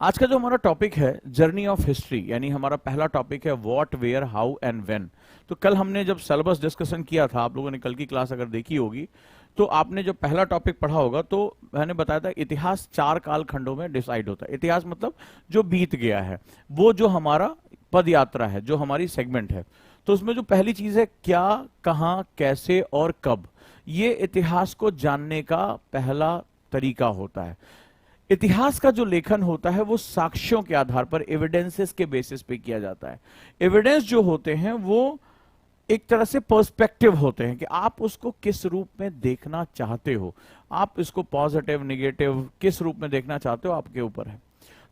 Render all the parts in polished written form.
आज का जो हमारा टॉपिक है जर्नी ऑफ हिस्ट्री, यानी हमारा पहला टॉपिक है what, where, how and when. तो कल हमने जब सिलेबस डिस्कशन किया था, आप लोगों ने कल की क्लास अगर देखी होगी तो आपने जो पहला टॉपिक पढ़ा होगा तो मैंने बताया था इतिहास 4 कालखंडों में डिसाइड होता है। इतिहास मतलब जो बीत गया है, वो जो हमारा पद यात्रा है, जो हमारी सेगमेंट है। तो उसमें जो पहली चीज है क्या, कहां, कैसे और कब, ये इतिहास को जानने का पहला तरीका होता है। इतिहास का जो लेखन होता है वो साक्ष्यों के आधार पर, एविडेंसेस के बेसिस पे किया जाता है। एविडेंस जो होते हैं वो एक तरह से पर्सपेक्टिव होते हैं कि आप उसको किस रूप में देखना चाहते हो, आप इसको पॉजिटिव, नेगेटिव किस रूप में देखना चाहते हो, आपके ऊपर है।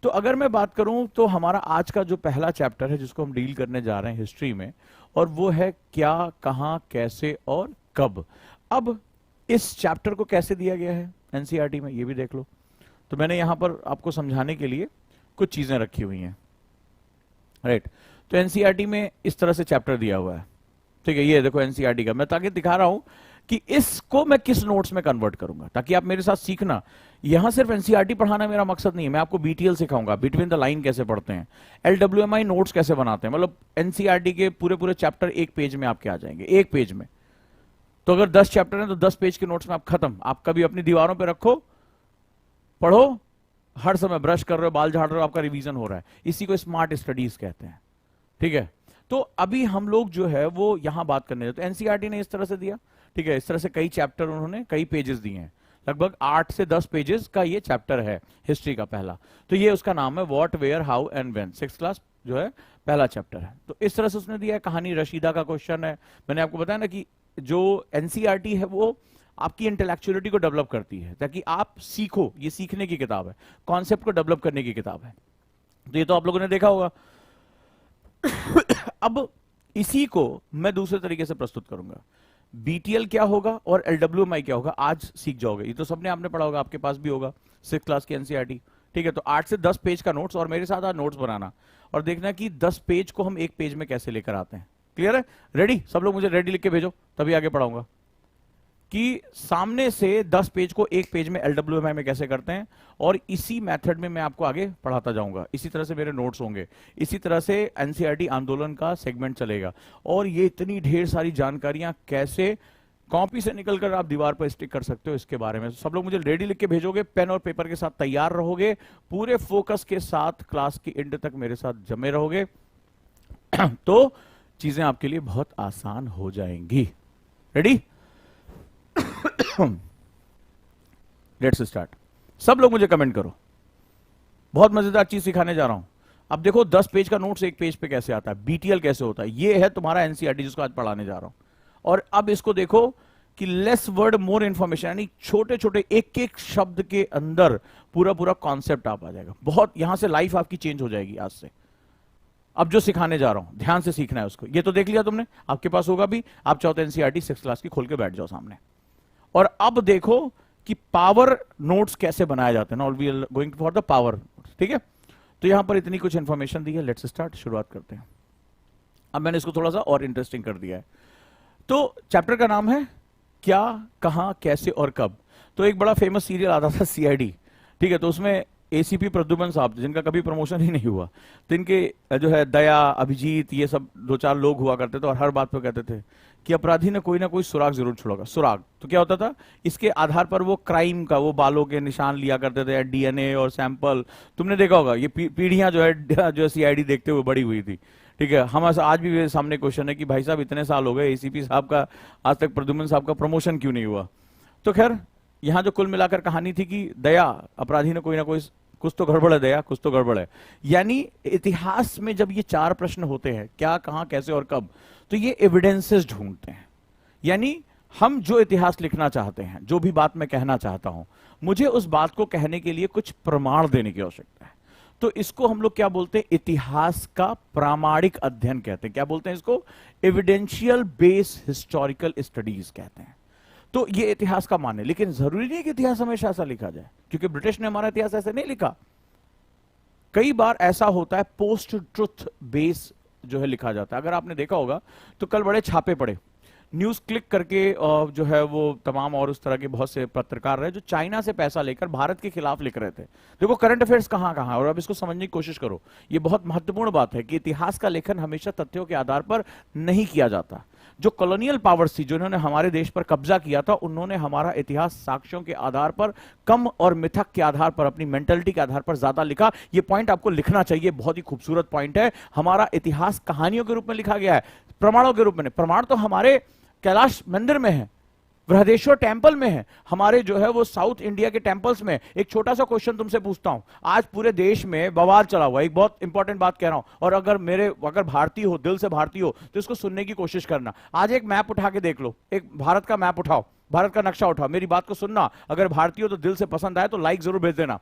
तो अगर मैं बात करूं तो हमारा आज का जो पहला चैप्टर है जिसको हम डील करने जा रहे हैं हिस्ट्री में, और वो है क्या, कहां, कैसे और कब। अब इस चैप्टर को कैसे दिया गया है एनसीईआरटी में, ये भी देख लो। तो मैंने यहां पर आपको समझाने के लिए कुछ चीजें रखी हुई हैं, राइट। तो एनसीईआरटी में इस तरह से चैप्टर दिया हुआ है, ठीक है। ये देखो एनसीईआरटी का, मैं ताकि दिखा रहा हूं कि इसको मैं किस नोट्स में कन्वर्ट करूंगा ताकि आप मेरे साथ सीखना। यहां सिर्फ एनसीईआरटी पढ़ाना मेरा मकसद नहीं है, मैं आपको बीटीएल सिखाऊंगा, बिटवीन द लाइन कैसे पढ़ते हैं, एलडब्ल्यूएमआई नोट्स कैसे बनाते हैं। मतलब एनसीईआरटी के पूरे पूरे चैप्टर एक पेज में आपके आ जाएंगे, एक पेज में। तो अगर 10 चैप्टर हैं तो 10 पेज के नोट्स में आप खत्म। आप कभी अपनी दीवारों पर रखो, पढ़ो, हर समय ब्रश कर रहे हो, बाल झाड़ रहे हो, आपका रिवीजन हो रहा है। इसी को स्मार्ट स्टडीज कहते हैं, ठीक है। तो अभी हम लोग जो है वो यहां बात करने जाते हैं। एनसीईआरटी ने इस तरह से दिया, ठीक है। इस तरह से कई चैप्टर उन्होंने, कई पेजेस दिए हैं, लगभग 8 से 10 पेजेस का ये चैप्टर है हिस्ट्री का पहला। तो ये उसका नाम है what, where, how and when, 6th class जो है पहला चैप्टर है। तो इस तरह से उसने दिया है। कहानी रशीदा का क्वेश्चन है। मैंने आपको बताया ना कि जो एनसीईआरटी है वो आपकी इंटेलेक्चुअलिटी को डेवलप करती है ताकि आप सीखो। ये सीखने की किताब है, कॉन्सेप्ट को डेवलप करने की किताब है। तो ये तो आप लोगों ने देखा होगा। अब इसी को मैं दूसरे तरीके से प्रस्तुत करूंगा। बीटीएल क्या होगा और एलडब्ल्यूएमआई क्या होगा आज सीख जाओगे। ये तो सबने आपने पढ़ा होगा, आपके पास भी होगा 6th क्लास की एनसीईआरटी, ठीक है। तो 8 से 10 पेज का नोट्स, और मेरे साथ आज नोट्स बनाना और देखना कि 10 पेज को हम एक पेज में कैसे लेकर आते हैं। क्लियर है? रेडी? सब लोग मुझे रेडी लिख के भेजो, तभी आगे पढ़ाऊंगा कि सामने से 10 पेज को एक पेज में एलडब्ल्यूएमआई में कैसे करते हैं। और इसी मेथड में मैं आपको आगे पढ़ाता जाऊंगा। इसी तरह से मेरे नोट्स होंगे, इसी तरह से एनसीईआरटी आंदोलन का सेगमेंट चलेगा। और ये इतनी ढेर सारी जानकारियां कैसे कॉपी से निकलकर आप दीवार पर स्टिक कर सकते हो, इसके बारे में सब लोग मुझे रेडी लिख के भेजोगे, पेन और पेपर के साथ तैयार रहोगे, पूरे फोकस के साथ क्लास की एंड तक मेरे साथ जमे रहोगे तो चीजें आपके लिए बहुत आसान हो जाएंगी। रेडी? Let's start. सब लोग मुझे कमेंट करो, बहुत मजेदार चीज सिखाने जा रहा हूं। अब देखो 10 पेज का नोट्स एक पेज पे कैसे आता है, बीटीएल कैसे होता है। ये है तुम्हारा एनसीईआरटी जिसको आज पढ़ाने जा रहा हूं। और अब इसको देखो कि लेस वर्ड मोर इंफॉर्मेशन, यानी छोटे छोटे एक एक शब्द के अंदर पूरा पूरा कॉन्सेप्ट आप आ जाएगा। बहुत यहां से लाइफ आपकी चेंज हो जाएगी आज से। अब जो सिखाने जा रहा हूं ध्यान से सीखना है उसको। ये तो देख लिया तुमने, आपके पास होगा भी। आप चाहो तो एनसीईआरटी 6th क्लास की खोल के बैठ जाओ सामने। और अब देखो कि पावर नोट्स कैसे बनाए जाते हैं ना। We are going for the power, ठीक है। तो यहां पर इतनी कुछ इंफॉर्मेशन दी है। लेट्स स्टार्ट, शुरुआत करते हैं। अब मैंने इसको थोड़ा सा और इंटरेस्टिंग कर दिया है। तो चैप्टर का नाम है क्या, कहां, कैसे और कब। तो एक बड़ा फेमस सीरियल आता था सीआईडी, ठीक है। तो उसमें एसीपी प्रद्युमन साहब, जिनका कभी प्रमोशन ही नहीं हुआ, तो इनके जो है दया, अभिजीत, ये सब 2-4 लोग हुआ करते थे और हर बात पे कहते थे कि अपराधी ने कोई ना कोई सुराग जरूर छोड़ेगा। सुराग तो क्या होता था, इसके आधार पर वो क्राइम का वो बालों के निशान लिया करते थे, डीएनए और सैंपल। तुमने देखा होगा ये पीढ़ियां जो है सीआईडी देखते हुए बड़ी हुई थी, ठीक है। हम आज भी मेरे सामने क्वेश्चन है कि भाई साहब इतने साल हो गए एसीपी साहब का, आज तक प्रद्युमन साहब का प्रमोशन क्यों नहीं हुआ। तो खैर यहां जो कुल मिलाकर कहानी थी कि दया, अपराधी ने कोई ना कोई, कुछ तो गड़बड़ है दया, कुछ तो गड़बड़ है। यानी इतिहास में जब ये 4 प्रश्न होते हैं, क्या, कहां, कैसे और कब, तो ये एविडेंसेस ढूंढते हैं। यानी हम जो इतिहास लिखना चाहते हैं, जो भी बात मैं कहना चाहता हूं, मुझे उस बात को कहने के लिए कुछ प्रमाण देने की आवश्यकता है। तो इसको हम लोग क्या बोलते हैं, इतिहास का प्रामाणिक अध्ययन कहते हैं। क्या बोलते हैं इसको? एविडेंशियल बेस्ड हिस्टोरिकल स्टडीज कहते हैं। तो ये इतिहास का मान है। लेकिन जरूरी नहीं कि इतिहास हमेशा ऐसा लिखा जाए, क्योंकि ब्रिटिश ने हमारा इतिहास ऐसे नहीं लिखा। कई बार ऐसा होता है पोस्ट ट्रुथ बेस जो है लिखा जाता है। अगर आपने देखा होगा तो कल बड़े छापे पड़े, न्यूज क्लिक करके जो है वो तमाम और उस तरह के बहुत से पत्रकार रहे जो चाइना से पैसा लेकर भारत के खिलाफ लिख रहे थे। देखो करंट अफेयर्स कहां कहां, और अब इसको समझने की कोशिश करो। ये बहुत महत्वपूर्ण बात है कि इतिहास का लेखन हमेशा तथ्यों के आधार पर नहीं किया जाता। जो कॉलोनियल पावर्स थी, जिन्होंने हमारे देश पर कब्जा किया था, उन्होंने हमारा इतिहास साक्ष्यों के आधार पर कम और मिथक के आधार पर, अपनी मेंटलिटी के आधार पर ज्यादा लिखा। ये पॉइंट आपको लिखना चाहिए, बहुत ही खूबसूरत पॉइंट है। हमारा इतिहास कहानियों के रूप में लिखा गया है, प्रमाणों के रूप में नहीं। प्रमाण तो हमारे कैलाश मंदिर में है, बृहदेश्वर टेंपल में है, हमारे जो है वो साउथ इंडिया के टेंपल्स में। एक छोटा सा क्वेश्चन तुमसे पूछता हूं, आज पूरे देश में बवाल चला हुआ है, एक बहुत इंपॉर्टेंट बात कह रहा हूं, और अगर भारतीय हो, दिल से भारतीय हो, तो इसको सुनने की कोशिश करना। आज एक मैप उठा के देख लो, एक भारत का मैप उठाओ, भारत का नक्शा उठाओ, मेरी बात को सुनना। अगर भारतीय हो तो दिल से पसंद आए तो लाइक जरूर भेज देना।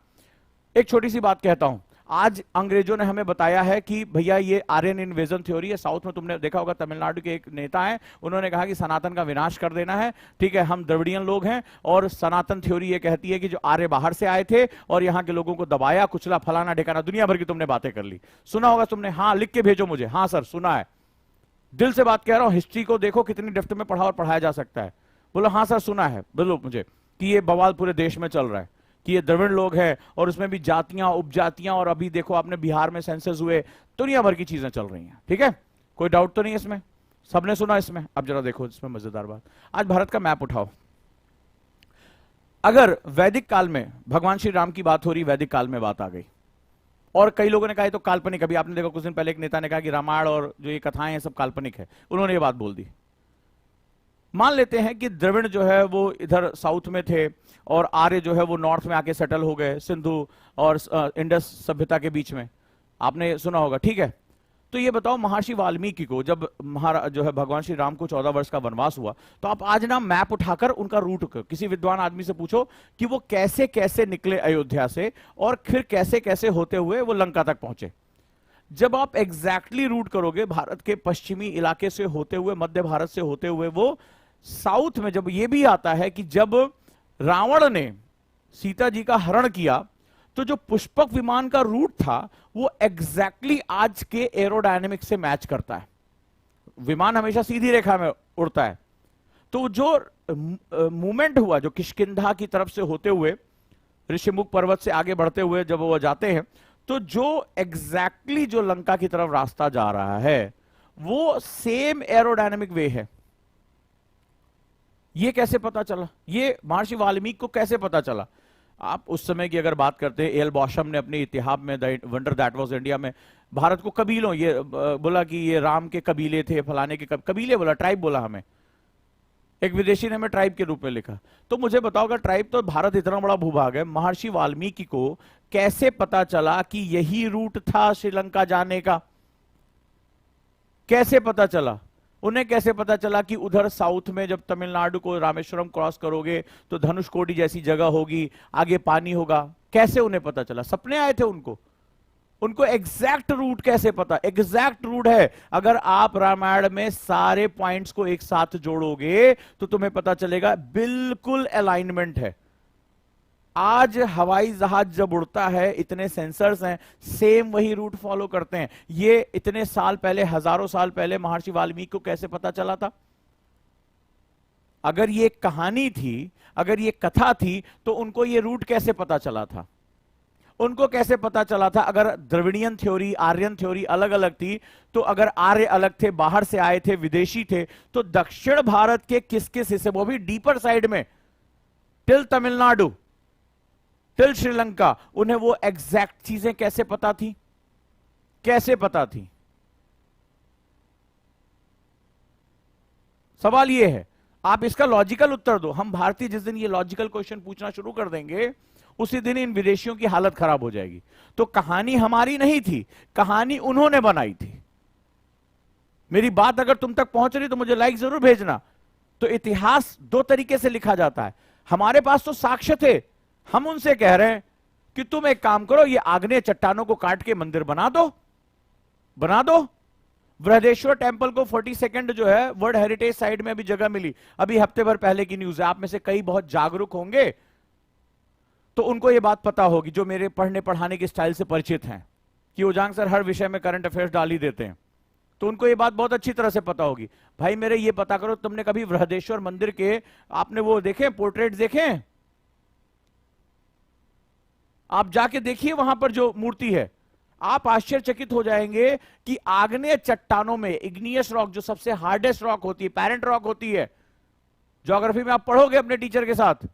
एक छोटी सी बात कहता हूं, आज अंग्रेजों ने हमें बताया है कि भैया ये आर्यन इन्वेजन थ्योरी है। साउथ में तुमने देखा होगा, तमिलनाडु के एक नेता हैं, उन्होंने कहा कि सनातन का विनाश कर देना है। ठीक है, हम द्रविडियन लोग हैं, और सनातन थ्योरी ये कहती है कि जो आर्य बाहर से आए थे और यहाँ के लोगों को दबाया, कुचला, फलाना ढेकाना, दुनिया भर की तुमने बातें कर ली। सुना होगा तुमने? हाँ, लिख के भेजो मुझे। हाँ सर, सुना है, दिल से बात कह रहा हूं। हिस्ट्री को देखो कितनी डेप्थ में पढ़ा और पढ़ाया जा सकता है। बोलो हाँ सर सुना है, बोलो मुझे कि ये बवाल पूरे देश में चल रहा है, कि ये द्रविड़ लोग हैं, और उसमें भी जातियां, उपजातियां, और अभी देखो आपने बिहार में सेंसस हुए, दुनिया भर की चीजें चल रही हैं। ठीक है, कोई डाउट तो नहीं इसमें, सबने सुना इसमें। अब जरा देखो इसमें मजेदार बात, आज भारत का मैप उठाओ। अगर वैदिक काल में भगवान श्री राम की बात हो रही, वैदिक काल में बात आ गई, और कई लोगों ने कहा तो काल्पनिक, अभी आपने देखा कुछ दिन पहले एक नेता ने कहा कि रामायण और जो ये कथाएं हैं सब काल्पनिक है, उन्होंने ये बात बोल दी। मान लेते हैं कि द्रविड़ जो है वो इधर साउथ में थे, और आर्य जो है वो नॉर्थ में आके सेटल हो गए, सिंधु और इंडस सभ्यता के बीच में, आपने सुना होगा। ठीक है, तो ये बताओ महर्षि वाल्मीकि को जब महाराज जो है भगवान श्री राम को 14 वर्ष का वनवास हुआ, तो आप आज ना मैप उठाकर उनका रूट किसी विद्वान आदमी से पूछो कि वो कैसे कैसे निकले अयोध्या से, और फिर कैसे कैसे होते हुए वो लंका तक पहुंचे। जब आप एग्जैक्टली रूट करोगे, भारत के पश्चिमी इलाके से होते हुए, मध्य भारत से होते हुए, वो साउथ में, जब ये भी आता है कि जब रावण ने सीता जी का हरण किया, तो जो पुष्पक विमान का रूट था वो एग्जैक्टली आज के एरोडायनेमिक्स से मैच करता है। विमान हमेशा सीधी रेखा में उड़ता है, तो जो मूवमेंट हुआ, जो किष्किंधा की तरफ से होते हुए ऋषिमुख पर्वत से आगे बढ़ते हुए जब वो जाते हैं, तो जो एग्जैक्टली जो लंका की तरफ रास्ता जा रहा है वो सेम एरोडायनेमिक वे है। ये कैसे पता चला? ये महर्षि वाल्मीकि को कैसे पता चला? आप उस समय की अगर बात करते हैं, एल बॉशम ने अपने इतिहास में the wonder that was India में भारत को कबीलों, ये बोला कि ये राम के कबीले थे, फलाने के कबीले बोला, ट्राइब बोला हमें। एक विदेशी ने हमें ट्राइब के रूप में लिखा। तो मुझे बताओ, अगर ट्राइब, तो भारत इतना बड़ा भूभाग है, महर्षि वाल्मीकि को कैसे पता चला कि यही रूट था श्रीलंका जाने का? कैसे पता चला? उन्हें कैसे पता चला कि उधर साउथ में जब तमिलनाडु को रामेश्वरम क्रॉस करोगे तो धनुषकोडी जैसी जगह होगी, आगे पानी होगा? कैसे उन्हें पता चला? सपने आए थे उनको? उनको एग्जैक्ट रूट कैसे पता? एग्जैक्ट रूट है, अगर आप रामायण में सारे पॉइंट्स को एक साथ जोड़ोगे तो तुम्हें पता चलेगा बिल्कुल अलाइनमेंट है। आज हवाई जहाज जब उड़ता है, इतने सेंसर्स हैं, सेम वही रूट फॉलो करते हैं। ये इतने साल पहले, हजारों साल पहले महर्षि वाल्मीकि को कैसे पता चला था? अगर ये कहानी थी, अगर ये कथा थी, तो उनको ये रूट कैसे पता चला था? उनको कैसे पता चला था? अगर द्रविडियन थ्योरी, आर्यन थ्योरी अलग अलग थी, तो अगर आर्य अलग थे, बाहर से आए थे, विदेशी थे, तो दक्षिण भारत के किस किस हिस्से, वो भी डीपर साइड में, टिल तमिलनाडु, टिल श्रीलंका, उन्हें वो एग्जैक्ट चीजें कैसे पता थी? कैसे पता थी? सवाल ये है, आप इसका लॉजिकल उत्तर दो। हम भारतीय जिस दिन ये लॉजिकल क्वेश्चन पूछना शुरू कर देंगे, उसी दिन इन विदेशियों की हालत खराब हो जाएगी। तो कहानी हमारी नहीं थी, कहानी उन्होंने बनाई थी। मेरी बात अगर तुम तक पहुंच रही तो मुझे लाइक जरूर भेजना। तो इतिहास दो तरीके से लिखा जाता है। हमारे पास तो साक्ष्य थे, हम उनसे कह रहे हैं कि तुम एक काम करो, ये आग्नेय चट्टानों को काट के मंदिर बना दो, बना दो। बृहदेश्वर टेंपल को 42nd जो है वर्ल्ड हेरिटेज साइट में अभी जगह मिली, अभी हफ्ते भर पहले की न्यूज है। आप में से कई बहुत जागरूक होंगे तो उनको ये बात पता होगी, जो मेरे पढ़ने पढ़ाने के स्टाइल से परिचित हैं, कि उजांग सर हर विषय में करंट अफेयर्स डाल ही देते हैं। तो उनको ये बात बहुत अच्छी तरह से पता होगी। भाई मेरे ये पता करो, तुमने कभी बृहदेश्वर मंदिर के आपने वो देखे पोर्ट्रेट देखे? आप जाके देखिए वहां पर जो मूर्ति है, आप आश्चर्यचकित हो जाएंगे कि आग्नेय चट्टानों में इग्नियस रॉक, जो सबसे हार्डेस्ट रॉक होती है, पैरेंट रॉक होती है, ज्योग्राफी में आप पढ़ोगे अपने टीचर के साथ,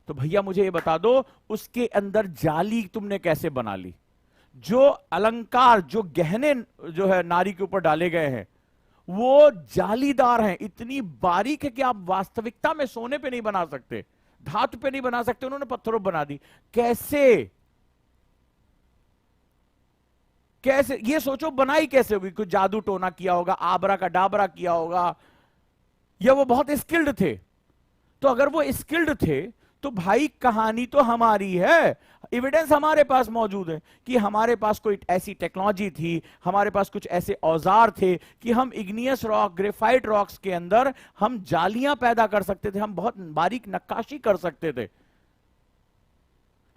तो भैया मुझे ये बता दो उसके अंदर जाली तुमने कैसे बना ली? जो अलंकार, जो गहने जो है नारी के ऊपर डाले गए हैं वो जालीदार हैं, इतनी बारीक है कि आप वास्तविकता में सोने पे नहीं बना सकते, धातु पे नहीं बना सकते, उन्होंने पत्थरों पर बना दी। कैसे कैसे ये सोचो, बनाई कैसे होगी? कोई जादू टोना किया होगा, आबरा का डाबरा किया होगा, या वो बहुत स्किल्ड थे? तो अगर वो स्किल्ड थे तो भाई कहानी तो हमारी है, एविडेंस हमारे पास मौजूद है कि हमारे पास कोई ऐसी टेक्नोलॉजी थी, हमारे पास कुछ ऐसे औजार थे कि हम इग्नियस रॉक, ग्रेफाइट रॉक्स के अंदर हम जालियां पैदा कर सकते थे, हम बहुत बारीक नक्काशी कर सकते थे।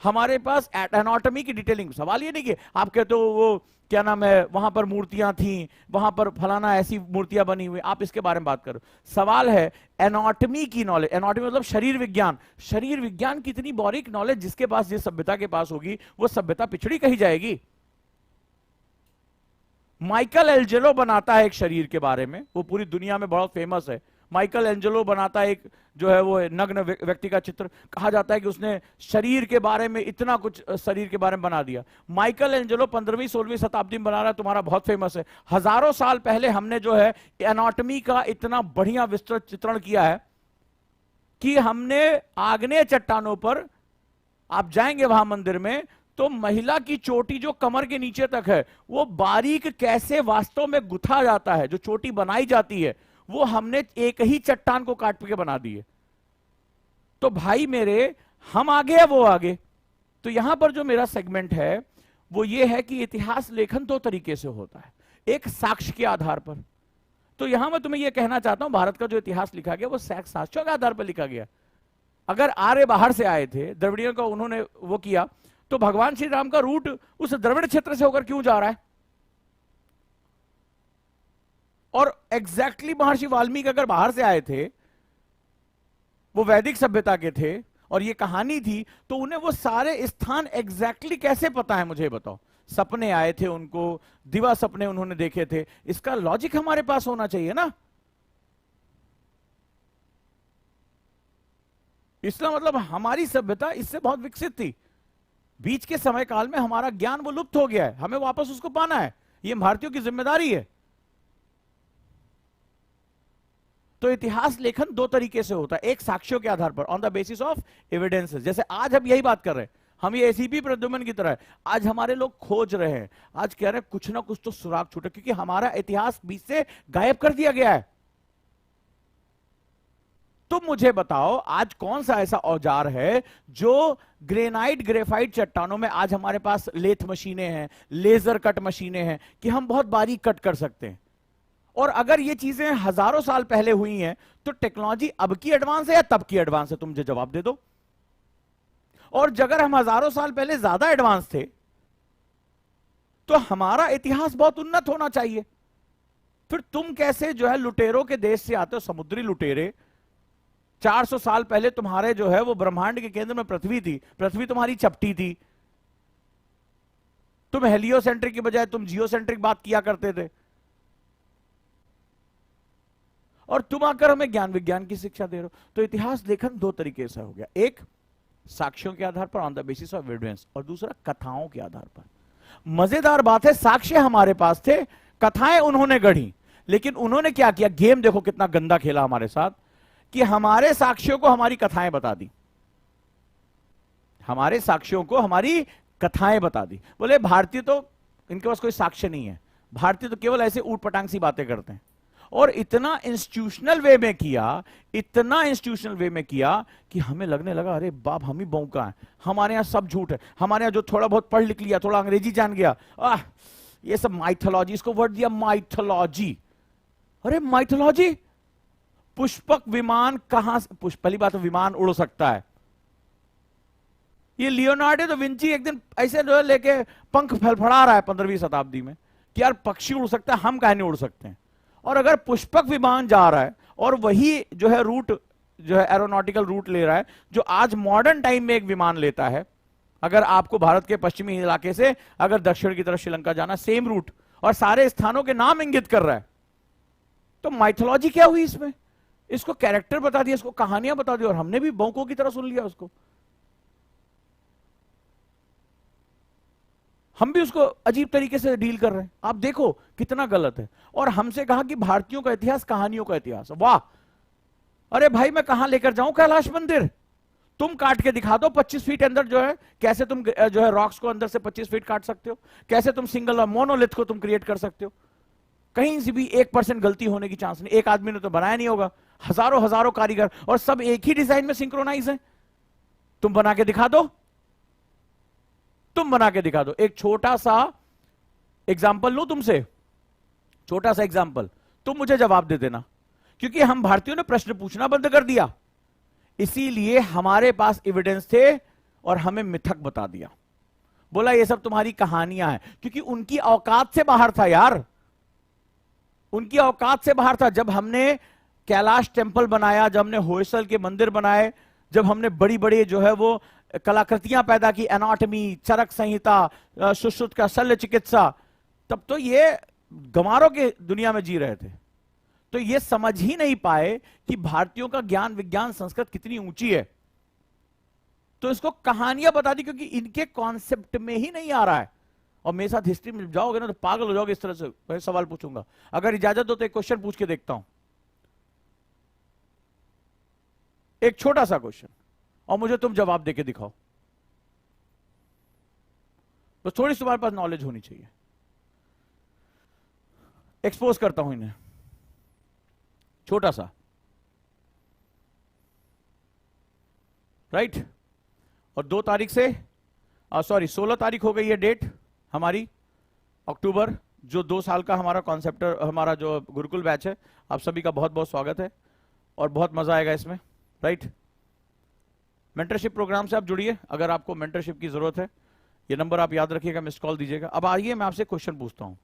हमारे पास एनाटॉमी की डिटेलिंग, सवाल ये नहीं कि आप कहते हो वो क्या नाम है वहां पर मूर्तियां थी, वहां पर फलाना ऐसी मूर्तियां बनी हुई, आप इसके बारे में बात करो। सवाल है एनाटॉमी की नॉलेज, एनाटॉमी मतलब शरीर विज्ञान, शरीर विज्ञान की इतनी बारीक नॉलेज जिसके पास, जिस सभ्यता के पास होगी वो सभ्यता पिछड़ी कही जाएगी। माइकल एंजेलो बनाता है एक शरीर के बारे में, वो पूरी दुनिया में बहुत फेमस है। माइकल एंजेलो बनाता है एक जो है वो नग्न व्यक्ति का चित्र, कहा जाता है कि उसने शरीर के बारे में इतना कुछ शरीर के बारे में बना दिया। माइकल एंजेलो 15वीं 16वीं शताब्दी में बना रहा है, तुम्हारा बहुत फेमस है। हजारों साल पहले हमने जो है एनाटॉमी का इतना बढ़िया विस्तृत चित्रण किया है कि हमने आग्नेय चट्टानों पर, आप जाएंगे वहां मंदिर में तो महिला की चोटी जो कमर के नीचे तक है वो बारीक कैसे वास्तव में गुथा जाता है, जो चोटी बनाई जाती है वो हमने एक ही चट्टान को काट के बना दी है। तो भाई मेरे, हम आगे है वो आगे। तो यहां पर जो मेरा सेगमेंट है वो ये है कि इतिहास लेखन दो तरीके से होता है, एक साक्ष्य के आधार पर। तो यहां मैं तुम्हें यह कहना चाहता हूं, भारत का जो इतिहास लिखा गया वो साक्ष्यों के आधार पर लिखा गया। अगर आर्य बाहर से आए थे, द्रविड़ियों का उन्होंने वो किया, तो भगवान श्री राम का रूट उस द्रविड़ क्षेत्र से होकर क्यों जा रहा है? और एग्जैक्टली महर्षि वाल्मीकि अगर बाहर से आए थे, वो वैदिक सभ्यता के थे और ये कहानी थी, तो उन्हें वो सारे स्थान एग्जैक्टली कैसे पता है? मुझे बताओ। सपने आए थे उनको, दिवा सपने उन्होंने देखे थे, इसका लॉजिक हमारे पास होना चाहिए ना। इसका मतलब हमारी सभ्यता इससे बहुत विकसित थी। बीच के समय काल में हमारा ज्ञान वो लुप्त हो गया है, हमें वापस उसको पाना है, ये भारतीयों की जिम्मेदारी है। तो इतिहास लेखन दो तरीके से होता है, एक साक्ष्यों के आधार पर, on the basis of evidences. जैसे आज हम यही बात कर रहे हैं, हम ये एसीपी प्रद्युमन की तरह है, आज हमारे लोग खोज रहे हैं, आज कह रहे हैं कुछ ना कुछ तो सुराग छूटे, क्योंकि हमारा इतिहास बीच से गायब कर दिया गया है। तुम मुझे बताओ आज कौन सा ऐसा औजार है जो ग्रेनाइट ग्रेफाइट चट्टानों में, आज हमारे पास लेथ मशीनें हैं, लेजर कट मशीनें हैं कि हम बहुत बारीक कट कर सकते हैं। और अगर ये चीजें हजारों साल पहले हुई हैं तो टेक्नोलॉजी अब की एडवांस है या तब की एडवांस है? तुम मुझे जवाब दे दो। और अगर हम हजारों साल पहले ज्यादा एडवांस थे तो हमारा इतिहास बहुत उन्नत होना चाहिए। फिर तुम कैसे जो है लुटेरों के देश से आते हो, समुद्री लुटेरे, 400 साल पहले तुम्हारे जो है वो ब्रह्मांड के केंद्र में पृथ्वी थी, पृथ्वी तुम्हारी चपटी थी, तुम हेलियोसेंट्रिक की बजाय तुम जियोसेंट्रिक बात किया करते थे, और तुम आकर हमें ज्ञान विज्ञान की शिक्षा दे रहे हो। तो इतिहास लेखन दो तरीके से हो गया, एक साक्ष्यों के आधार पर on the basis of evidence, और दूसरा कथाओं के आधार पर। मजेदार बात है, साक्ष्य हमारे पास थे, कथाएं उन्होंने गढ़ी, लेकिन उन्होंने क्या किया, गेम देखो कितना गंदा खेला हमारे साथ, कि हमारे साक्ष्यों को हमारी कथाएं बता दी, हमारे साक्ष्यों को हमारी कथाएं बता दी। बोले भारतीय तो इनके पास कोई साक्ष्य नहीं है, भारतीय तो केवल ऐसे ऊट पटांग सी बातें करते हैं। और इतना इंस्टीट्यूशनल वे में किया, इतना इंस्टीट्यूशनल वे में किया कि हमें लगने लगा अरे बाप हम ही बौका है, हमारे यहां सब झूठ है, हमारे यहां जो थोड़ा बहुत पढ़ लिख लिया, थोड़ा अंग्रेजी जान गया, ये सब माइथोलॉजी, इसको वर्ड दिया माइथोलॉजी। अरे माइथोलॉजी, पुष्पक विमान कहां से, पहली बात तो विमान उड़ सकता है, ये लियोनार्डो दा विंची एक दिन ऐसे जो लेके पंख फड़फड़ा रहा है 15वीं शताब्दी में कि यार पक्षी उड़ सकता है, हम काहे नहीं उड़ सकते हैं। और अगर पुष्पक विमान जा रहा है और वही जो है रूट, जो है एरोनॉटिकल रूट ले रहा है जो आज मॉडर्न टाइम में एक विमान लेता है, अगर आपको भारत के पश्चिमी इलाके से अगर दक्षिण की तरफ श्रीलंका जाना, सेम रूट, और सारे स्थानों के नाम इंगित कर रहा है, तो माइथोलॉजी क्या हुई इसमें? इसको कैरेक्टर बता दिया, इसको कहानियां बता दी, और हमने भी बौकों की तरह सुन लिया उसको। हम भी उसको अजीब तरीके से डील कर रहे हैं। आप देखो कितना गलत है। और हमसे कहा कि भारतीयों का इतिहास कहानियों का इतिहास। वाह, अरे भाई मैं कहां लेकर जाऊं कैलाश मंदिर? तुम काट के दिखा दो 25 फीट अंदर जो है, कैसे तुम जो है रॉक्स को अंदर से 25 फीट काट सकते हो, कैसे तुम सिंगल मोनोलिथ को तुम क्रिएट कर सकते हो। कहीं से भी 1% गलती होने की चांस नहीं। एक आदमी ने तो बनाया नहीं होगा, हजारों हजारों कारीगर, और सब एक ही डिजाइन में सिंक्रोनाइज है। तुम बना के दिखा दो, तुम बना के दिखा दो। एक छोटा सा एग्जाम्पल लूं तुमसे, छोटा सा एग्जाम्पल, तुम मुझे जवाब दे देना। क्योंकि हम भारतीयों ने प्रश्न पूछना बंद कर दिया, इसीलिए हमारे पास एविडेंस थे और हमें मिथक बता दिया। बोला ये सब तुम्हारी कहानियां हैं, क्योंकि उनकी औकात से बाहर था यार, उनकी औकात से बाहर था। जब हमने कैलाश टेम्पल बनाया, जब हमने होयसल के मंदिर बनाए, जब हमने बड़ी बड़ी जो है वो कलाकृतियां पैदा की, एनाटॉमी, चरक संहिता, सुश्रुत का शल्य चिकित्सा, तब तो ये गंवारों के दुनिया में जी रहे थे। तो ये समझ ही नहीं पाए कि भारतीयों का ज्ञान विज्ञान संस्कृत कितनी ऊंची है। तो इसको कहानियां बता दी, क्योंकि इनके कॉन्सेप्ट में ही नहीं आ रहा है। और मेरे साथ हिस्ट्री में जाओगे ना तो पागल हो जाओगे। इस तरह से मैं सवाल पूछूंगा, अगर इजाजत दो तो एक क्वेश्चन पूछ के देखता हूं, एक छोटा सा क्वेश्चन, और मुझे तुम जवाब देके दिखाओ। तो थोड़ी सी तुम्हारे पास नॉलेज होनी चाहिए। एक्सपोज करता हूं इन्हें, छोटा सा, राइट। और 2 तारीख से, सॉरी 16 तारीख हो गई है डेट हमारी, अक्टूबर, जो 2 साल का हमारा कॉन्सेप्ट, हमारा जो गुरुकुल बैच है। आप सभी का बहुत बहुत स्वागत है और बहुत मजा आएगा इसमें, राइट। मेंटरशिप प्रोग्राम से आप जुड़िए, अगर आपको मेंटरशिप की जरूरत है। ये नंबर आप याद रखिएगा, मिस्ड कॉल दीजिएगा। अब आइए मैं आपसे क्वेश्चन पूछता हूं।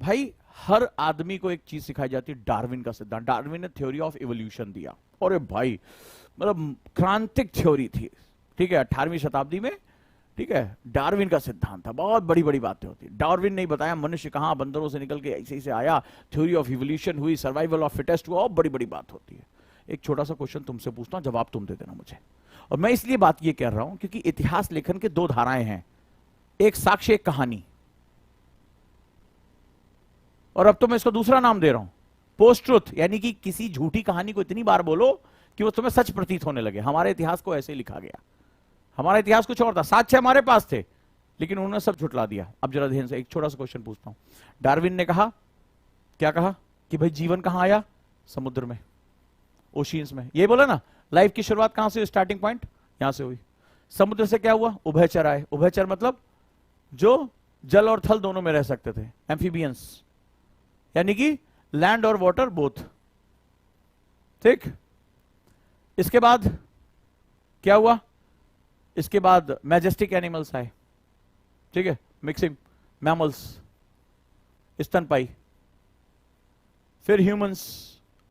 भाई हर आदमी को एक चीज सिखाई जाती है, डार्विन का सिद्धांत। डार्विन ने थ्योरी ऑफ इवोल्यूशन दिया, और भाई मतलब क्रांतिक थ्योरी थी, ठीक है, 18वीं शताब्दी में, ठीक है। डार्विन का सिद्धांत था, बहुत बड़ी बड़ी बातें होती है। डार्विन ने बताया मनुष्य कहां बंदरों से निकल के ऐसे से आया, थ्योरी ऑफ इवोल्यूशन हुई, सर्वाइवल ऑफ फिटेस्ट हुआ, और बड़ी बड़ी बात होती है। एक छोटा सा क्वेश्चन तुमसे पूछता हूं, जवाब तुम दे देना मुझे। और मैं इसलिए बात ये कह रहा हूं क्योंकि इतिहास लेखन के 2 धाराएं हैं, एक साक्ष्य, एक कहानी। और अब तो मैं इसको दूसरा नाम दे रहा हूं, पोस्ट ट्रुथ, यानी कि किसी झूठी कहानी को इतनी बार बोलो कि वो तुम्हें सच प्रतीत होने लगे। हमारे इतिहास को ऐसे ही लिखा गया। हमारा इतिहास कुछ और था, साक्ष्य हमारे पास थे, लेकिन उन्होंने सब झुठला दिया। अब जरा ध्यान से एक छोटा सा क्वेश्चन पूछता हूं। डार्विन ने कहा, क्या कहा कि भाई जीवन कहां आया? समुद्र में, ओशियंस में। ये बोला ना, लाइफ की शुरुआत कहां से, स्टार्टिंग पॉइंट यहां से हुई। समुद्र से क्या हुआ? उभयचर आए। उभयचर मतलब जो जल और थल दोनों में रह सकते थे, एम्फीबियंस, यानी कि लैंड और वाटर बोथ, ठीक। इसके बाद क्या हुआ? इसके बाद मैजेस्टिक एनिमल्स आए, ठीक है, मिक्सिंग, मैमल्स, स्तनपाई, फिर ह्यूमंस,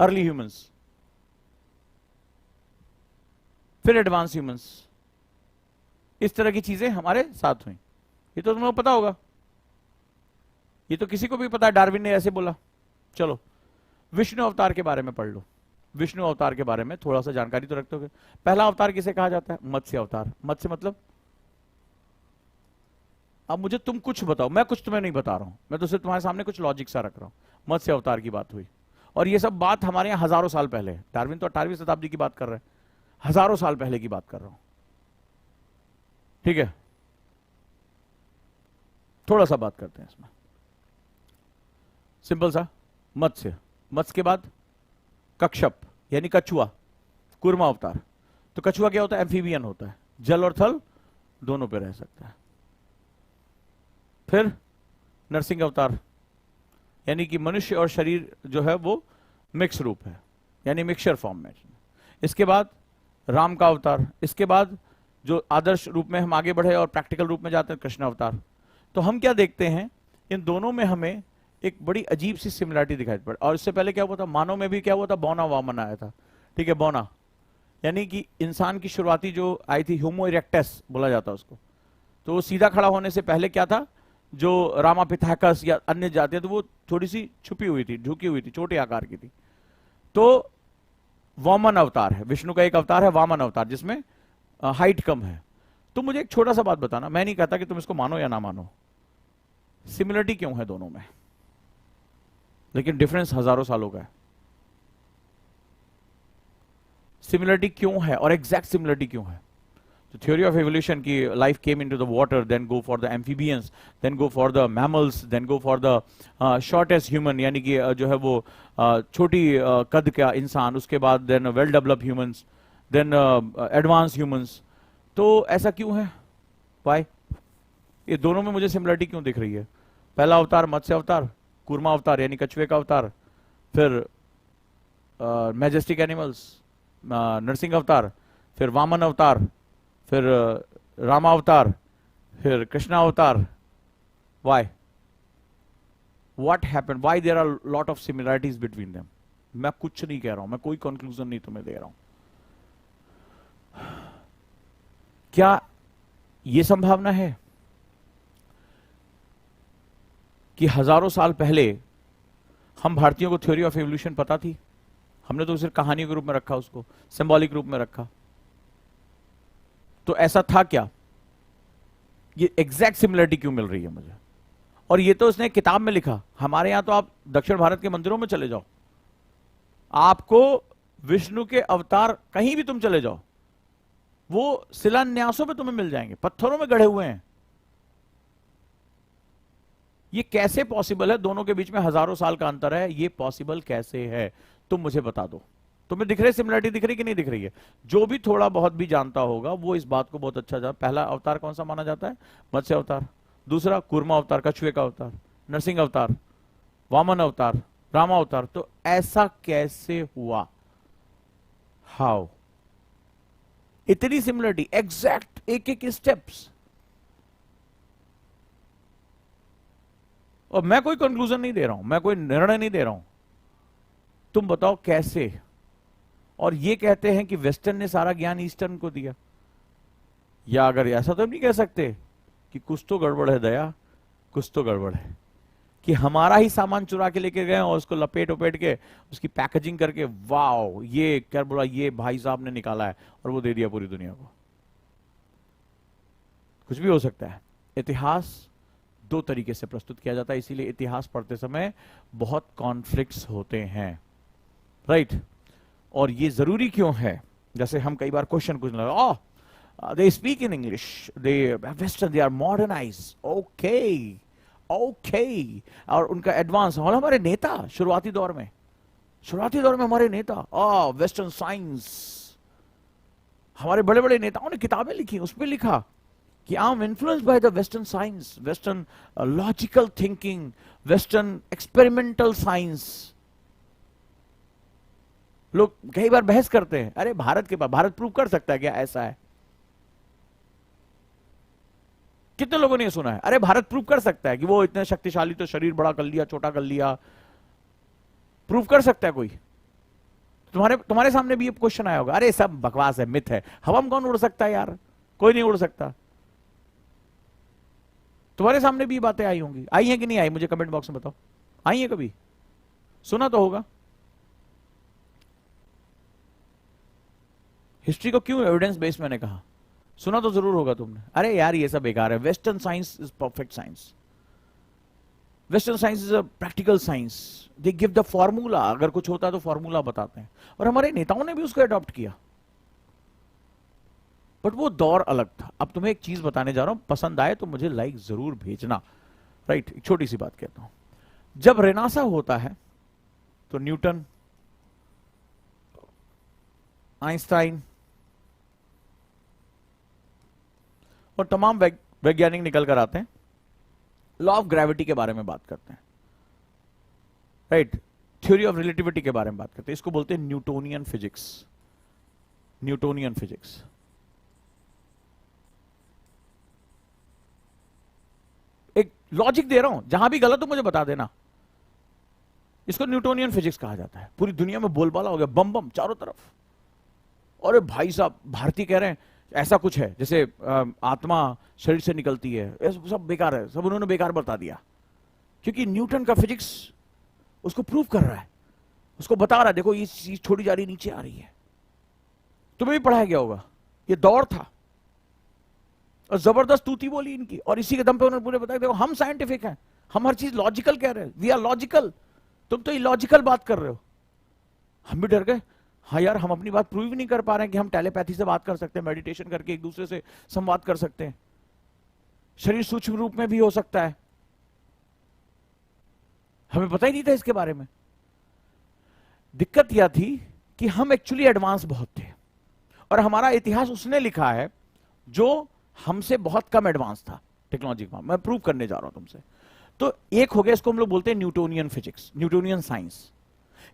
अर्ली ह्यूमंस, फिर एडवांस ह्यूमंस। इस तरह की चीजें हमारे साथ हुई। ये तो तुम्हें पता होगा, ये तो किसी को भी पता है, डार्विन ने ऐसे बोला। चलो विष्णु अवतार के बारे में पढ़ लो। विष्णु अवतार के बारे में थोड़ा सा जानकारी तो रखते हो। पहला अवतार किसे कहा जाता है? मत्स्य अवतार। मत्स्य मतलब, अब मुझे तुम कुछ बताओ, मैं कुछ तुम्हें नहीं बता रहा हूं, मैं तो सिर्फ तुम्हारे सामने कुछ लॉजिक सा रख रहा हूं। मत्स्य अवतार की बात हुई, और ये सब बात हमारे यहां हजारों साल पहले है। डार्विन तो 18वीं शताब्दी की बात कर रहे हैं, हजारों साल पहले की बात कर रहा हूं, ठीक है। थोड़ा सा बात करते हैं इसमें, सिंपल सा। मत्स्य, मत्स्य के बाद कच्छप यानी कछुआ, कूर्मा अवतार। तो कछुआ क्या होता है? एम्फीबियन होता है, जल और थल दोनों पे रह सकता है। फिर नरसिंह अवतार, यानी कि मनुष्य और शरीर जो है वो मिक्स रूप है, यानी मिक्सचर फॉर्म में। इसके बाद राम का अवतार। इसके बाद जो आदर्श रूप में हम आगे बढ़े और प्रैक्टिकल रूप में जाते हैं, कृष्ण अवतार। तो हम क्या देखते हैं इन दोनों में हमें एक बड़ी अजीब सी सिमिलरिटी दिखाई पड़। और इससे पहले क्या हुआ था, मानव में भी क्या हुआ था, बौना वामन आया था। ठीक है, बौना यानी कि इंसान की शुरुआती जो आई थी, होमो इरेक्टस बोला जाता है उसको। तो वो सीधा खड़ा होने से पहले क्या था, जो रामापिथेकस या अन्य जातियां तो वो थोड़ी सी छुपी हुई थी, झुकी हुई थी, छोटे आकार की थी। तो वामन अवतार है, विष्णु का एक अवतार है वामन अवतार, जिसमें हाइट कम है। तो मुझे एक छोटा सा बात बताना, मैं नहीं कहता कि तुम इसको मानो या ना मानो, सिमिलरिटी क्यों है दोनों में, लेकिन डिफरेंस हजारों सालों का है। सिमिलरिटी क्यों है और एग्जैक्ट सिमिलरिटी क्यों है? तो थ्योरी ऑफ एवोल्यूशन की life came into the water, then go for the amphibians, then go for the mammals, then go for the shortest human, यानी कि जो है वो छोटी कद का इंसान, उसके बाद then well developed humans, then advance humans. तो ऐसा क्यों है, वाई? ये दोनों में मुझे सिमिलरिटी क्यों दिख रही है? पहला अवतार मत्स्य अवतार, कूर्मा अवतार यानी कछुए का अवतार, फिर मैजेस्टिक एनिमल्स नरसिंह अवतार, फिर वामन अवतार, फिर रामा अवतार, फिर कृष्णा अवतार। Why? What happened? Why there are lot of similarities between them? मैं कुछ नहीं कह रहा हूं, मैं कोई कंक्लूजन नहीं तुम्हें दे रहा हूं। क्या यह संभावना है कि हजारों साल पहले हम भारतीयों को थ्योरी ऑफ एवोल्यूशन पता थी? हमने तो सिर्फ कहानी के रूप में रखा, उसको सिंबॉलिक रूप में रखा। तो ऐसा था क्या? ये एग्जैक्ट सिमिलरिटी क्यों मिल रही है मुझे? और ये तो उसने किताब में लिखा। हमारे यहां तो आप दक्षिण भारत के मंदिरों में चले जाओ, आपको विष्णु के अवतार कहीं भी तुम चले जाओ, वो शिलान्यासों पे तुम्हें मिल जाएंगे, पत्थरों में गढ़े हुए हैं। ये कैसे पॉसिबल है? दोनों के बीच में हजारों साल का अंतर है, ये पॉसिबल कैसे है? तुम मुझे बता दो। तुम्हें दिख रही सिमिलरिटी, दिख रही कि नहीं दिख रही है? जो भी थोड़ा बहुत भी जानता होगा वो इस बात को बहुत अच्छा जान। पहला अवतार कौन सा माना जाता है? मत्स्य अवतार। दूसरा कूर्मा अवतार, कछुए का अवतार। नरसिंह अवतार, वामन अवतार, रामा अवतार। तो ऐसा कैसे हुआ? हाउ? इतनी सिमिलरिटी, एग्जैक्ट एक एक स्टेप्स। और मैं कोई कंक्लूजन नहीं दे रहा हूं, मैं कोई निर्णय नहीं दे रहा हूं, तुम बताओ कैसे? और ये कहते हैं कि वेस्टर्न ने सारा ज्ञान ईस्टर्न को दिया। या अगर ऐसा तो नहीं कह सकते कि कुछ तो गड़बड़ है दया, कुछ तो गड़बड़ है, कि हमारा ही सामान चुरा के लेके गए और उसको लपेट उपेट के उसकी पैकेजिंग करके, वाओ ये क्या बोला, ये भाई साहब ने निकाला है, और वो दे दिया पूरी दुनिया को। कुछ भी हो सकता है। इतिहास दो तरीके से प्रस्तुत किया जाता है, इसीलिए इतिहास पढ़ते समय बहुत कॉन्फ्लिक्ट्स होते हैं, राइट? और ये जरूरी क्यों है? जैसे हम कई बार क्वेश्चन पूछने लगे, they speak in English, they western, they are modernize, okay okay, और उनका एडवांस। और हमारे नेता शुरुआती दौर में हमारे नेता, वेस्टर्न साइंस, हमारे बड़े बड़े नेताओं ने किताबें लिखी, उस पर लिखा कि I am influenced by the western science, western logical thinking, western experimental science. लोग कई बार बहस करते हैं, अरे भारत के पास, भारत प्रूव कर सकता है क्या ऐसा है? कितने लोगों ने ये सुना है, अरे भारत प्रूव कर सकता है कि वो इतने शक्तिशाली, तो शरीर बड़ा कर लिया, छोटा कर लिया, प्रूव कर सकता है कोई? तुम्हारे सामने भी ये क्वेश्चन आया होगा, अरे सब बकवास है, मिथ है, हवा में कौन उड़ सकता है यार, कोई नहीं उड़ सकता। तुम्हारे सामने भी ये बातें आई होंगी, आई हैं कि नहीं आई? मुझे कमेंट बॉक्स में बताओ, आई है कभी? सुना तो होगा। हिस्ट्री को क्यों एविडेंस बेस्ड मैंने कहा? सुना तो जरूर होगा तुमने, अरे यार ये सब बेकार है, western science is perfect science, western science is a practical science, they give the formula, अगर कुछ होता है तो फॉर्मूला बताते हैं। और हमारे नेताओं ने भी उसको अडॉप्ट किया, बट वो दौर अलग था। अब तुम्हें एक चीज बताने जा रहा हूं, पसंद आए तो मुझे लाइक जरूर भेजना, राइट? एक छोटी सी बात कहता हूं, जब रेनासा होता है तो न्यूटन, आइंस्टाइन और तमाम वैज्ञानिक निकल कर आते हैं, लॉ ऑफ ग्रेविटी के बारे में बात करते हैं, राइट? थ्योरी ऑफ रिलेटिविटी के बारे में बात करते हैं, इसको बोलते हैं न्यूटोनियन फिजिक्स। न्यूटोनियन फिजिक्स एक लॉजिक दे रहा हूं, जहां भी गलत हो मुझे बता देना। इसको न्यूटोनियन फिजिक्स कहा जाता है। पूरी दुनिया में बोलबाला हो गया, बम बम चारों तरफ। और भाई साहब भारतीय कह रहे हैं ऐसा कुछ है, जैसे आत्मा शरीर से निकलती है, सब बेकार है, सब उन्होंने बेकार बता दिया, क्योंकि न्यूटन का फिजिक्स उसको प्रूव कर रहा है, उसको बता रहा है देखो ये चीज छोड़ी जा रही, नीचे आ रही है। तुम्हें भी पढ़ाया गया होगा, ये दौर था और जबरदस्त तूती बोली इनकी, और इसी के दम पे उन्होंने पूरे बताया देखो हम साइंटिफिक हैं, हम हर चीज लॉजिकल कह रहे हैं, वी आर लॉजिकल, तुम तो इलॉजिकल बात कर रहे हो। हम भी डर गए, हाँ यार हम अपनी बात प्रूव नहीं कर पा रहे हैं कि हम टेलीपैथी से बात कर सकते हैं, मेडिटेशन करके एक दूसरे से संवाद कर सकते हैं, शरीर सूक्ष्म रूप में भी हो सकता है, हमें पता ही नहीं था इसके बारे में। दिक्कत यह थी कि हम एक्चुअली एडवांस बहुत थे, और हमारा इतिहास उसने लिखा है जो हमसे बहुत कम एडवांस था टेक्नोलॉजी का। मैं प्रूव करने जा रहा हूं तुमसे। तो एक हो गया, इसको हम लोग बोलते हैं न्यूटोनियन फिजिक्स, न्यूटोनियन साइंस।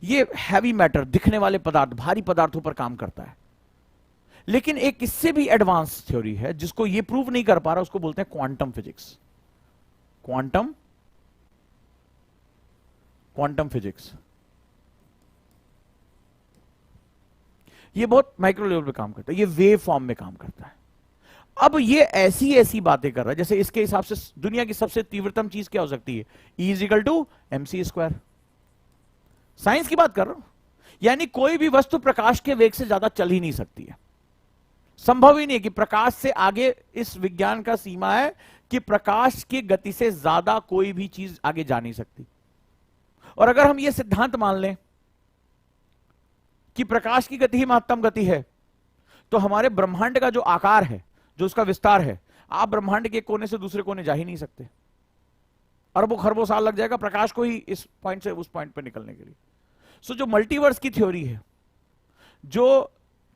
ये हैवी मैटर, दिखने वाले पदार्थ, भारी पदार्थों पर काम करता है। लेकिन एक इससे भी एडवांस थ्योरी है जिसको ये प्रूव नहीं कर पा रहा, उसको बोलते हैं क्वांटम फिजिक्स। क्वांटम फिजिक्स ये बहुत माइक्रो लेवल पे काम करता है, ये वेव फॉर्म में काम करता है। अब ये ऐसी ऐसी बातें कर रहा है, जैसे इसके हिसाब से दुनिया की सबसे तीव्रतम चीज क्या हो सकती है, E=mc²। साइंस की बात कर रहा हूं, यानी कोई भी वस्तु प्रकाश के वेग से ज्यादा चल ही नहीं सकती है, संभव ही नहीं है कि प्रकाश से आगे, इस विज्ञान का सीमा है कि प्रकाश की गति से ज्यादा कोई भी चीज आगे जा नहीं सकती। और अगर हम ये सिद्धांत मान लें कि प्रकाश की गति ही महत्तम गति है, तो हमारे ब्रह्मांड का जो आकार है, जो उसका विस्तार है, आप ब्रह्मांड के एक कोने से दूसरे कोने जा ही नहीं सकते। अरबों खरबों साल लग जाएगा प्रकाश को ही इस पॉइंट से उस पॉइंट पर निकलने के लिए। सो जो मल्टीवर्स की थ्योरी है, जो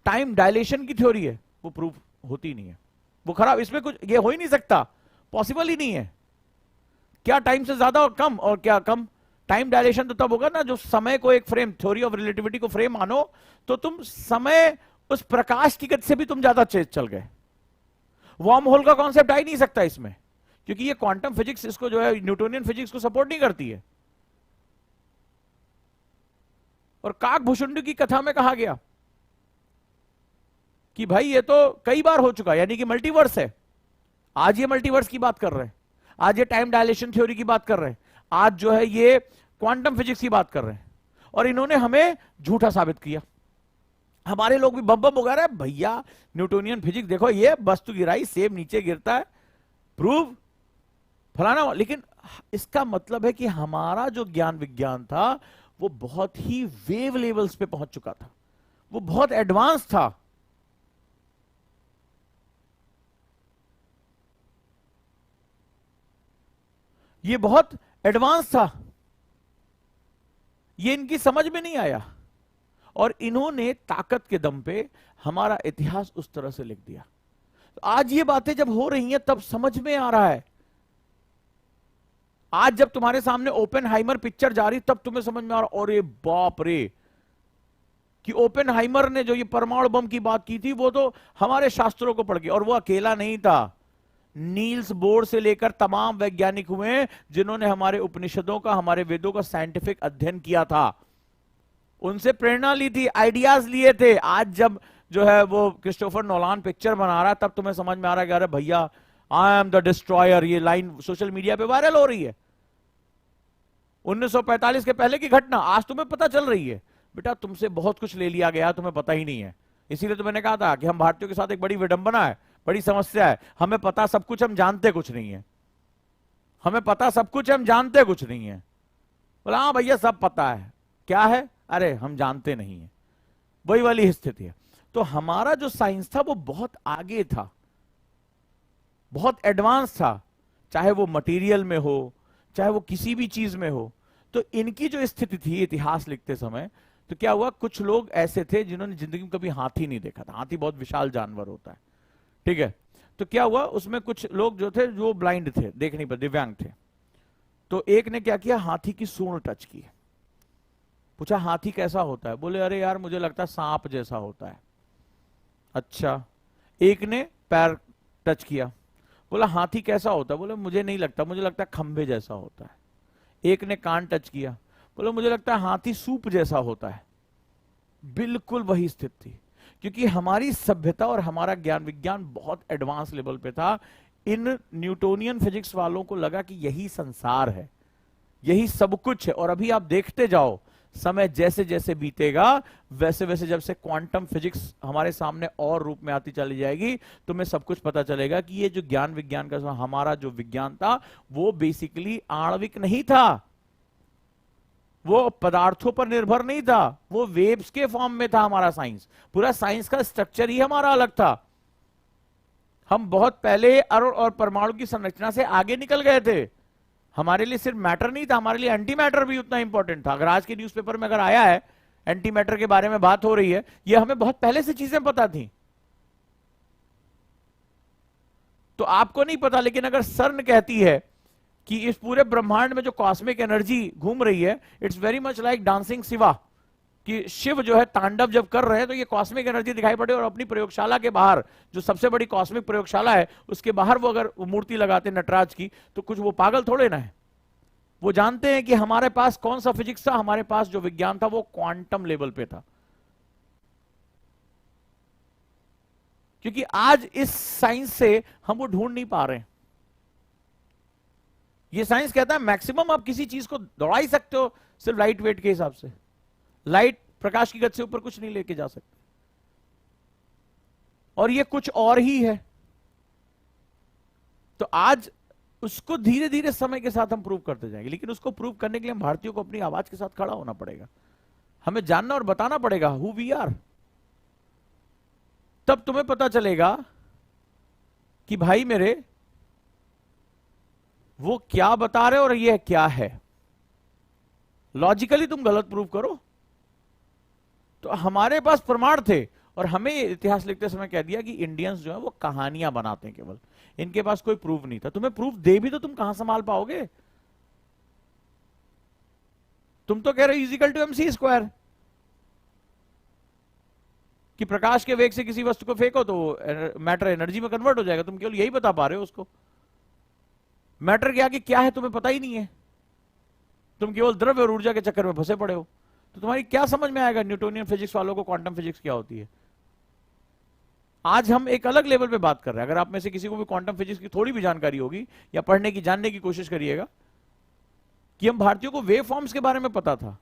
टाइम डायलेशन की थ्योरी है, वो प्रूफ होती नहीं है, वो खराब, इसमें कुछ ये हो ही नहीं सकता, पॉसिबल ही नहीं है। क्या टाइम से ज्यादा और कम, और क्या कम? टाइम डायलेशन तो तब होगा ना जो समय को एक फ्रेम, थ्योरी ऑफ रिलेटिविटी को फ्रेम मानो, तो तुम समय उस प्रकाश की गति से भी तुम ज्यादा चल गए। वर्म होल का कॉन्सेप्ट आ ही नहीं सकता इसमें, क्योंकि ये क्वांटम फिजिक्स इसको जो है न्यूटोनियन फिजिक्स को सपोर्ट नहीं करती है। और काकभूषुंड की कथा में कहा गया कि भाई ये तो कई बार हो चुका, यानी कि मल्टीवर्स है। आज ये मल्टीवर्स की बात कर रहे हैं, आज ये टाइम डायलेशन थ्योरी की बात कर रहे हैं, आज जो है ये क्वांटम फिजिक्स की बात कर रहे हैं, और इन्होंने हमें झूठा साबित किया। हमारे लोग भी बम बम उगा रहे हैं, भैया न्यूटोनियन फिजिक्स देखो, ये वस्तु गिराई सेब नीचे गिरता है, प्रूव फलाना। लेकिन इसका मतलब है कि हमारा जो ज्ञान विज्ञान था वो बहुत ही वेव लेवल्स पे पहुंच चुका था, वो बहुत एडवांस था। ये बहुत एडवांस था, ये इनकी समझ में नहीं आया, और इन्होंने ताकत के दम पे हमारा इतिहास उस तरह से लिख दिया। तो आज ये बातें जब हो रही हैं तब समझ में आ रहा है। आज जब तुम्हारे सामने ओपेनहाइमर पिक्चर जा रही, तब तुम्हें समझ में आ रहा, अरे बाप रे, कि ओपेनहाइमर ने जो ये परमाणु बम की बात की थी वो तो हमारे शास्त्रों को पढ़ के, और वो अकेला नहीं था, नील्स बोर से लेकर तमाम वैज्ञानिक हुए जिन्होंने हमारे उपनिषदों का, हमारे वेदों का साइंटिफिक अध्ययन किया था, उनसे प्रेरणा ली थी, आइडियाज लिए थे। आज जब जो है वो क्रिस्टोफर नोलान पिक्चर बना रहा है, तब तुम्हें समझ में आ रहा है कि अरे भैया आई एम द डिस्ट्रॉयर, ये लाइन सोशल मीडिया पे वायरल हो रही है। 1945 के पहले की घटना आज तुम्हें पता चल रही है। बेटा तुमसे बहुत कुछ ले लिया गया, तुम्हें पता ही नहीं है। इसीलिए तो मैंने कहा था कि हम भारतीयों के साथ एक बड़ी विडंबना है, बड़ी समस्या है, हमें पता सब कुछ, हम जानते कुछ नहीं है। हमें पता सब कुछ, हम जानते कुछ नहीं है। बोला हाँ भैया सब पता है, क्या है? अरे हम जानते नहीं है। वही वाली स्थिति है। तो हमारा जो साइंस था वो बहुत आगे था, बहुत एडवांस था, चाहे वो मटेरियल में हो, चाहे वो किसी भी चीज में हो। तो इनकी जो स्थिति थी इतिहास लिखते समय, तो क्या हुआ, कुछ लोग ऐसे थे जिन्होंने जिंदगी में कभी हाथी नहीं देखा था। हाथी बहुत विशाल जानवर होता है, ठीक है। तो क्या हुआ, उसमें कुछ लोग जो थे जो ब्लाइंड थे, देख नहीं पाते, दिव्यांग थे। तो एक ने क्या किया, हाथी की सूंड टच की, पूछा हाथी कैसा होता है? बोले अरे यार मुझे लगता है सांप जैसा होता है। अच्छा। एक ने पैर टच किया, बोला हाथी कैसा होता है? बोले मुझे नहीं लगता, मुझे लगता है खंभे जैसा होता है। एक ने कान टच किया, बोले मुझे लगता है हाथी सूप जैसा होता है। बिल्कुल वही स्थिति थी, क्योंकि हमारी सभ्यता और हमारा ज्ञान विज्ञान बहुत एडवांस लेवल पे था। इन न्यूटोनियन फिजिक्स वालों को लगा कि यही संसार है, यही सब कुछ है। और अभी आप देखते जाओ, समय जैसे जैसे बीतेगा वैसे वैसे जब से क्वांटम फिजिक्स हमारे सामने और रूप में आती चली जाएगी, तुम्हें सब कुछ पता चलेगा कि ये जो ज्ञान विज्ञान का हमारा जो विज्ञान था वो बेसिकली आणविक नहीं था, वो पदार्थों पर निर्भर नहीं था, वो वेव्स के फॉर्म में था। हमारा साइंस, पूरा साइंस का स्ट्रक्चर ही हमारा अलग था। हम बहुत पहले अणु और परमाणु की संरचना से आगे निकल गए थे। हमारे लिए सिर्फ मैटर नहीं था, हमारे लिए एंटी मैटर भी उतना इंपॉर्टेंट था। अगर आज के न्यूज़पेपर में अगर आया है एंटी मैटर के बारे में बात हो रही है, ये हमें बहुत पहले से चीजें पता थी। तो आपको नहीं पता, लेकिन अगर सर्न कहती है कि इस पूरे ब्रह्मांड में जो कॉस्मिक एनर्जी घूम रही है, it's very much like dancing Shiva, कि शिव जो है तांडव जब कर रहे हैं तो ये कॉस्मिक एनर्जी दिखाई पड़े। और अपनी प्रयोगशाला के बाहर, जो सबसे बड़ी कॉस्मिक प्रयोगशाला है, उसके बाहर वो अगर मूर्ति लगाते नटराज की, तो कुछ वो पागल थोड़े ना है। वो जानते हैं कि हमारे पास कौन सा फिजिक्स था, हमारे पास जो विज्ञान था वो क्वांटम लेवल पे था। क्योंकि आज इस साइंस से हम वो ढूंढ नहीं पा रहे हैं। ये साइंस कहता है मैक्सिमम आप किसी चीज को दौड़ा ही सकते हो सिर्फ लाइट वेट के हिसाब से। लाइट प्रकाश की गति से ऊपर कुछ नहीं लेके जा सकते, और ये कुछ और ही है। तो आज उसको धीरे धीरे समय के साथ हम प्रूव करते जाएंगे, लेकिन उसको प्रूव करने के लिए हम भारतीयों को अपनी आवाज के साथ खड़ा होना पड़ेगा। हमें जानना और बताना पड़ेगा हु वी आर। तब तुम्हें पता चलेगा कि भाई मेरे, वो क्या बता रहे हो और ये क्या है। लॉजिकली तुम गलत प्रूव करो। तो हमारे पास प्रमाण थे, और हमें इतिहास लिखते समय कह दिया कि इंडियंस जो है वो कहानियां बनाते हैं केवल, इनके पास कोई प्रूफ नहीं था। तुम्हें प्रूफ दे भी तो तुम कहां संभाल पाओगे? तुम तो कह रहे हो इजिकल टू एमसी स्क्वायर, कि प्रकाश के वेग से किसी वस्तु को फेंको तो मैटर एनर्जी में कन्वर्ट हो जाएगा। तुम केवल यही बता पा रहे हो उसको। मैटर के आगे क्या है तुम्हें पता ही नहीं है, तुम केवल द्रव्य और ऊर्जा के चक्कर में फंसे पड़े हो। तो तुम्हारी क्या समझ में आएगा न्यूटोनियन फिजिक्स वालों को क्वांटम फिजिक्स क्या होती है? आज हम एक अलग लेवल पे बात कर रहे हैं। अगर आप में से किसी को भी क्वांटम फिजिक्स की थोड़ी भी जानकारी होगी, या पढ़ने की जानने की कोशिश करिएगा, कि हम भारतीयों को वेव फॉर्म्स के बारे में पता था,